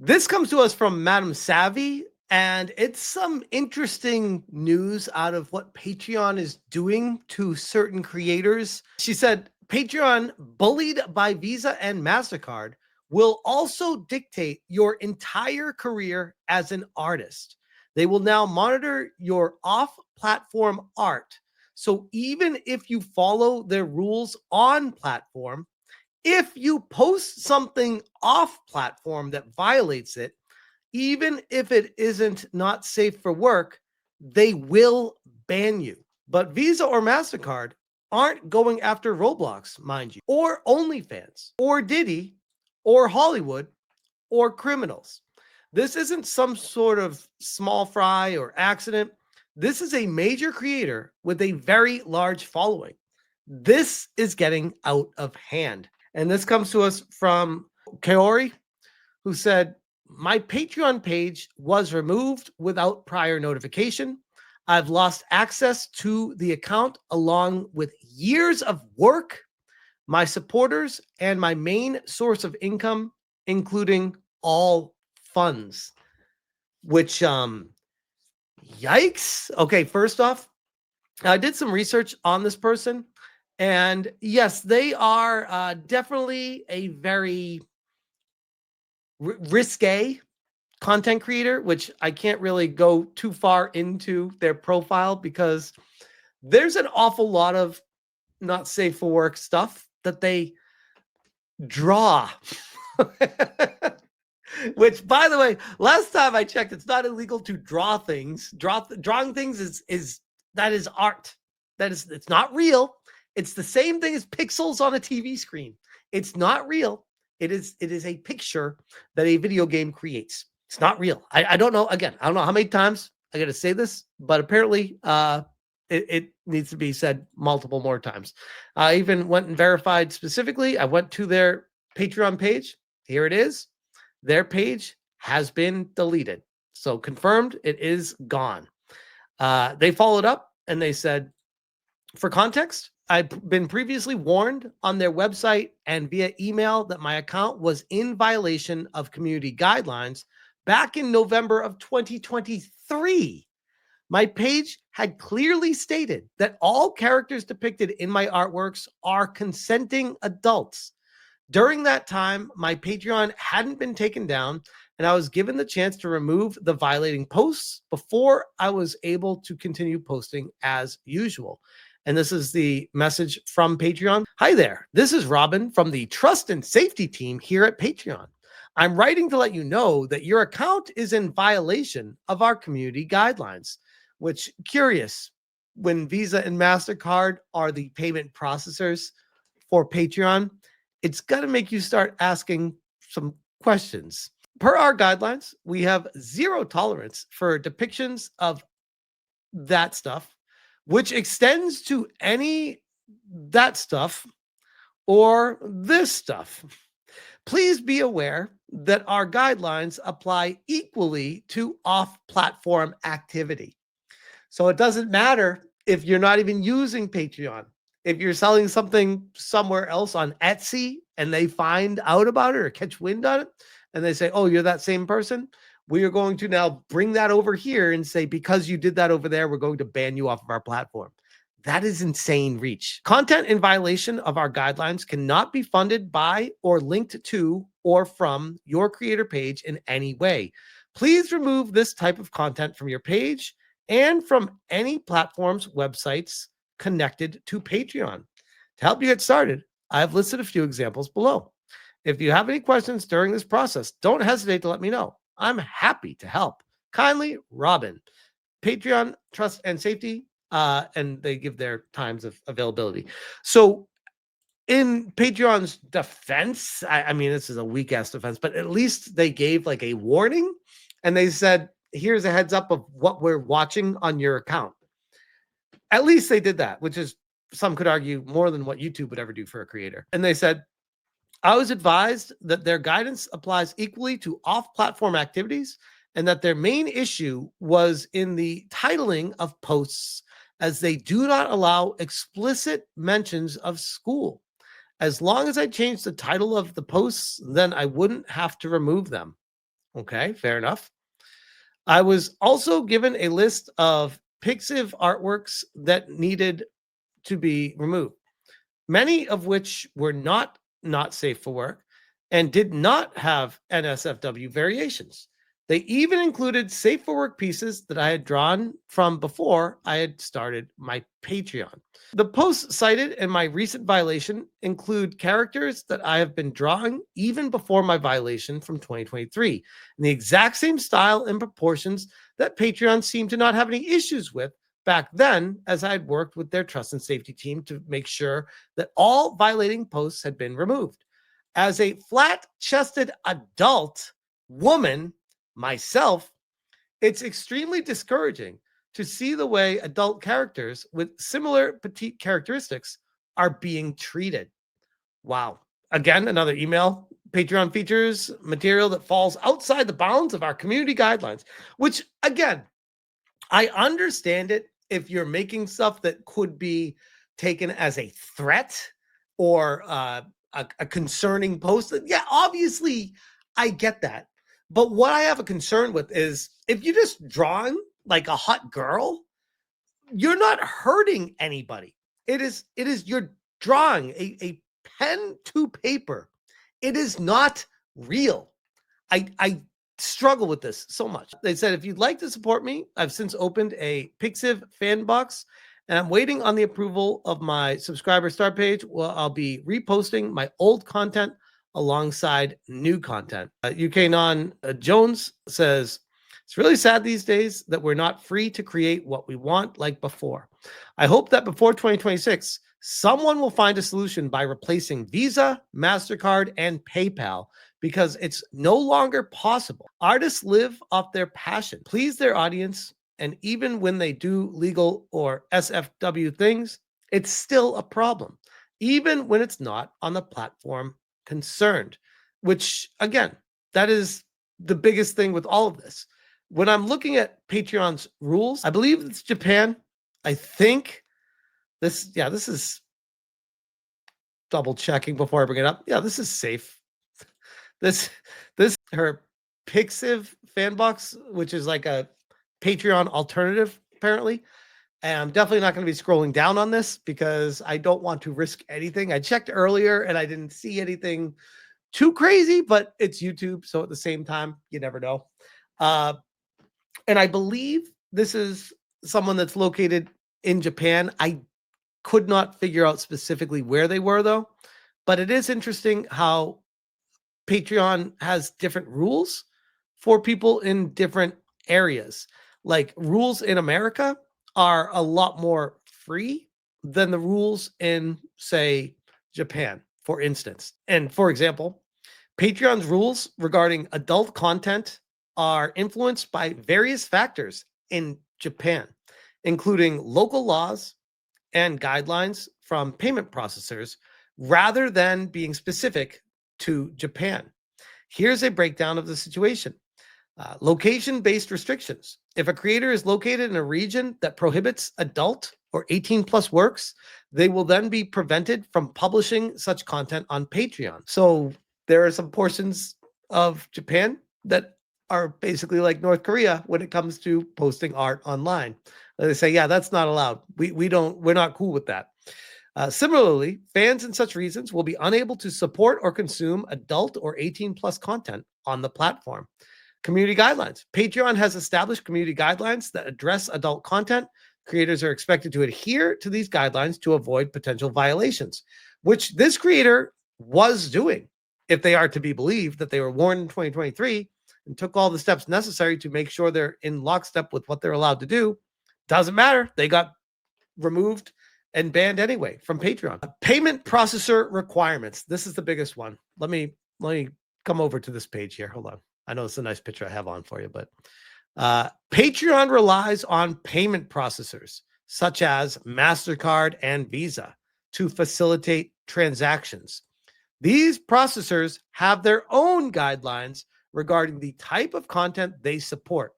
This comes to us from Madam Savvy, and it's some interesting news out of what Patreon is doing to certain creators. She said, Patreon, bullied by Visa and Mastercard, will also dictate your entire career as an artist. They will now monitor your off platform art. So even if you follow their rules on platform, if you post something off platform that violates it, even if it isn't not safe for work, they will ban you. But Visa or MasterCard aren't going after Roblox, mind you, or OnlyFans, or Diddy, or Hollywood, or criminals. This isn't some sort of small fry or accident. This is a major creator with a very large following. This is getting out of hand. And this comes to us from Kaori, who said, my Patreon page was removed without prior notification. I've lost access to the account along with years of work, my supporters, and my main source of income, including all funds. Which, yikes. Okay, first off, I did some research on this person. And yes, they are definitely a very risque content creator, which I can't really go too far into their profile because there's an awful lot of not safe for work stuff that they draw. Which, by the way, last time I checked, it's not illegal to draw things. Drawing things is art. It's not real. It's the same thing as pixels on a TV screen. It's not real. It is a picture that a video game creates. It's not real. I don't know. Again, I don't know how many times I got to say this, but apparently it needs to be said multiple more times. I even went and verified specifically. I went to their Patreon page. Here it is. Their page has been deleted. So confirmed, it is gone. They followed up and they said, for context, I've been previously warned on their website and via email that my account was in violation of community guidelines back in November of 2023. My page had clearly stated that all characters depicted in my artworks are consenting adults. During that time, my Patreon hadn't been taken down, and I was given the chance to remove the violating posts before I was able to continue posting as usual. And this is the message from Patreon. Hi there. This is Robin from the Trust and Safety team here at Patreon. I'm writing to let you know that your account is in violation of our community guidelines, which, curious, when Visa and MasterCard are the payment processors for Patreon, it's got to make you start asking some questions. Per our guidelines, we have zero tolerance for depictions of that stuff, which extends to any that stuff or this stuff. Please be aware that our guidelines apply equally to off-platform activity. So it doesn't matter if you're not even using Patreon. If you're selling something somewhere else on Etsy and they find out about it or catch wind on it and they say, oh, you're that same person, we are going to now bring that over here and say, because you did that over there, we're going to ban you off of our platform. That is insane reach. Content in violation of our guidelines cannot be funded by or linked to or from your creator page in any way. Please remove this type of content from your page and from any platform's websites connected to Patreon. To help you get started, I've listed a few examples below. If you have any questions during this process, don't hesitate to let me know. I'm happy to help. Kindly, Robin. Patreon, Trust and Safety, and they give their times of availability. So in Patreon's defense, I mean, this is a weak-ass defense, but at least they gave like a warning, and they said, here's a heads up of what we're watching on your account. At least they did that, which is, some could argue, more than what YouTube would ever do for a creator. And they said, I was advised that their guidance applies equally to off-platform activities and that their main issue was in the titling of posts, as they do not allow explicit mentions of school. As long as I changed the title of the posts, then I wouldn't have to remove them. Okay, fair enough. I was also given a list of Pixiv artworks that needed to be removed, many of which were not safe for work and did not have NSFW variations. They even included safe for work pieces that I had drawn from before I had started my Patreon. The posts cited in my recent violation include characters that I have been drawing even before my violation from 2023, in the exact same style and proportions that Patreon seemed to not have any issues with back then, as I had worked with their trust and safety team to make sure that all violating posts had been removed. As a flat chested adult woman myself, it's extremely discouraging to see the way adult characters with similar petite characteristics are being treated. Wow. Again, another email. Patreon features material that falls outside the bounds of our community guidelines, which, again, I understand it if you're making stuff that could be taken as a threat or a concerning post. Yeah, obviously, I get that. But what I have a concern with is if you're just drawing like a hot girl, you're not hurting anybody. It is you're drawing a pen to paper. It is not real. I struggle with this so much. They said, if you'd like to support me, I've since opened a Pixiv fan box and I'm waiting on the approval of my subscriber start page. Well, I'll be reposting my old content alongside new content. UK Non Jones says, it's really sad these days that we're not free to create what we want like before. I hope that before 2026, someone will find a solution by replacing Visa, MasterCard, and PayPal because it's no longer possible. Artists live off their passion, please their audience, and even when they do legal or SFW things, it's still a problem, even when it's not on the platform concerned, which, again, that is the biggest thing with all of this. When I'm looking at Patreon's rules, I believe it's Japan. I think this is double checking before I bring it up. Yeah, this is safe. This her Pixiv fan box, which is like a Patreon alternative, apparently. And I'm definitely not going to be scrolling down on this because I don't want to risk anything. I checked earlier and I didn't see anything too crazy, but it's YouTube, so at the same time, you never know. And I believe this is someone that's located in Japan. I could not figure out specifically where they were, though. But it is interesting how Patreon has different rules for people in different areas. Like rules in America are a lot more free than the rules in, say, Japan, for instance. And for example, Patreon's rules regarding adult content are influenced by various factors in Japan, including local laws and guidelines from payment processors, rather than being specific to Japan. Here's a breakdown of the situation. Location-based restrictions. If a creator is located in a region that prohibits adult or 18 plus works, they will then be prevented from publishing such content on Patreon. So there are some portions of Japan that are basically like North Korea when it comes to posting art online. They say, yeah, that's not allowed. We're not cool with that. Similarly, fans in such regions will be unable to support or consume adult or 18 plus content on the platform. Community guidelines. Patreon has established community guidelines that address adult content. Creators are expected to adhere to these guidelines to avoid potential violations, which this creator was doing, if they are to be believed that they were warned in 2023 and took all the steps necessary to make sure they're in lockstep with what they're allowed to do. Doesn't matter. They got removed and banned anyway from Patreon. Payment processor requirements. This is the biggest one. Let me come over to this page here. Hold on. I know it's a nice picture I have on for you, but Patreon relies on payment processors such as Mastercard and Visa to facilitate transactions. These processors have their own guidelines regarding the type of content they support,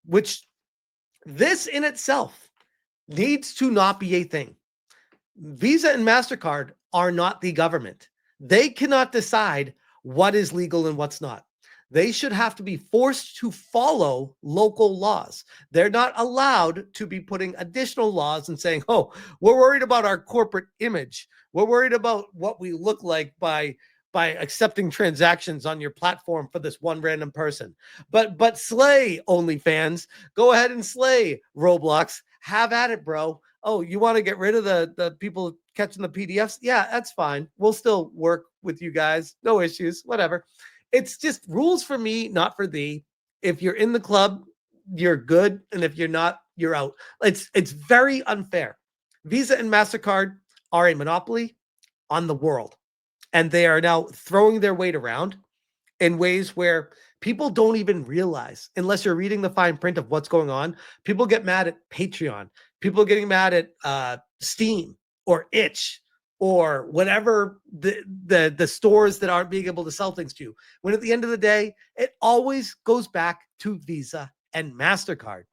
which this in itself needs to not be a thing. Visa and MasterCard are not the government. They cannot decide what is legal and what's not. they should have to be forced to follow local laws. They're not allowed to be putting additional laws and saying, oh, we're worried about our corporate image. We're worried about what we look like by accepting transactions on your platform for this one random person. But slay OnlyFans. Go ahead and slay Roblox. Have at it, bro. Oh, you want to get rid of the people catching the PDFs? Yeah, that's fine. We'll still work with you guys. No issues. Whatever. It's just rules for me, not for thee. If you're in the club, you're good, and if you're not, you're out. It's very unfair. Visa and Mastercard are a monopoly on the world, and they are now throwing their weight around in ways where people don't even realize, unless you're reading the fine print of what's going on. People get mad at Patreon. People are getting mad at Steam or Itch or whatever the stores that aren't being able to sell things to you. When at the end of the day, it always goes back to Visa and Mastercard.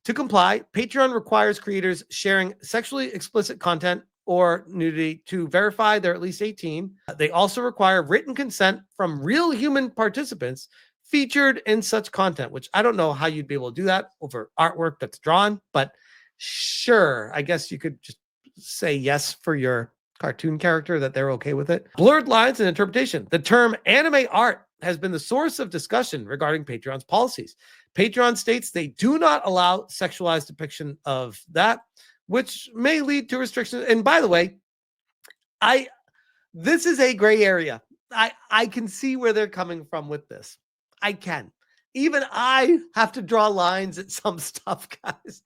To comply, Patreon requires creators sharing sexually explicit content or nudity to verify they're at least 18. They also require written consent from real human participants featured in such content, which I don't know how you'd be able to do that over artwork that's drawn, but sure, I guess you could just say yes for your cartoon character that they're okay with it. Blurred lines and interpretation. The term anime art has been the source of discussion regarding Patreon's policies. Patreon states they do not allow sexualized depiction of that, which may lead to restrictions. And by the way, this is a gray area. I can see where they're coming from with this. I can. Even I have to draw lines at some stuff, guys.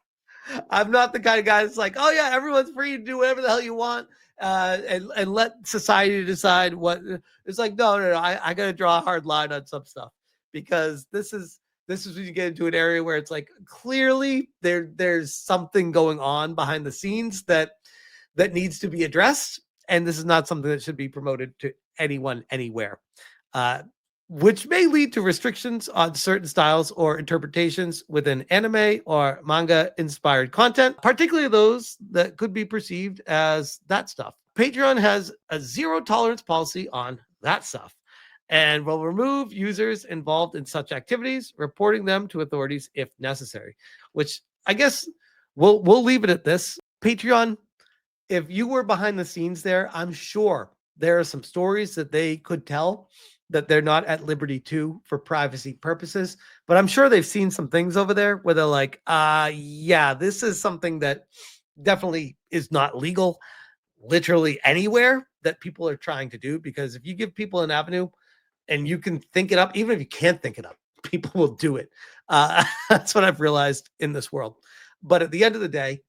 I'm not the kind of guy that's like, oh yeah, everyone's free to do whatever the hell you want, and let society decide what. It's like, no. I got to draw a hard line on some stuff, because this is when you get into an area where it's like, clearly there's something going on behind the scenes that needs to be addressed, and this is not something that should be promoted to anyone anywhere. Which may lead to restrictions on certain styles or interpretations within anime or manga inspired content, particularly those that could be perceived as that stuff. Patreon has a zero tolerance policy on that stuff and will remove users involved in such activities, reporting them to authorities if necessary, which I guess we'll leave it at this. Patreon, if you were behind the scenes there, I'm sure there are some stories that they could tell that they're not at liberty to for privacy purposes. But I'm sure they've seen some things over there where they're like, yeah, this is something that definitely is not legal literally anywhere that people are trying to do. Because if you give people an avenue and you can think it up, even if you can't think it up, people will do it. That's what I've realized in this world. But at the end of the day,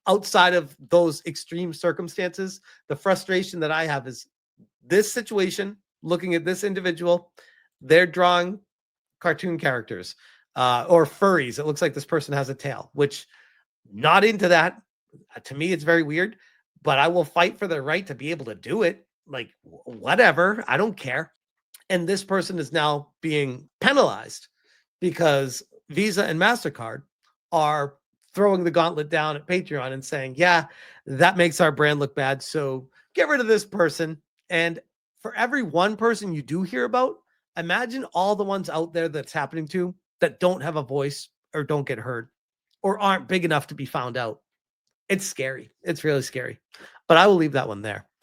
outside of those extreme circumstances, the frustration that I have is this situation, looking at this individual, they're drawing cartoon characters or furries. It looks like this person has a tail, which not into that. To me, it's very weird, but I will fight for the right to be able to do it. Like, whatever. I don't care. And this person is now being penalized because Visa and MasterCard are throwing the gauntlet down at Patreon and saying, yeah, that makes our brand look bad. So get rid of this person. And for every one person you do hear about, imagine all the ones out there that's happening to that don't have a voice or don't get heard or aren't big enough to be found out. It's scary. It's really scary. But I will leave that one there.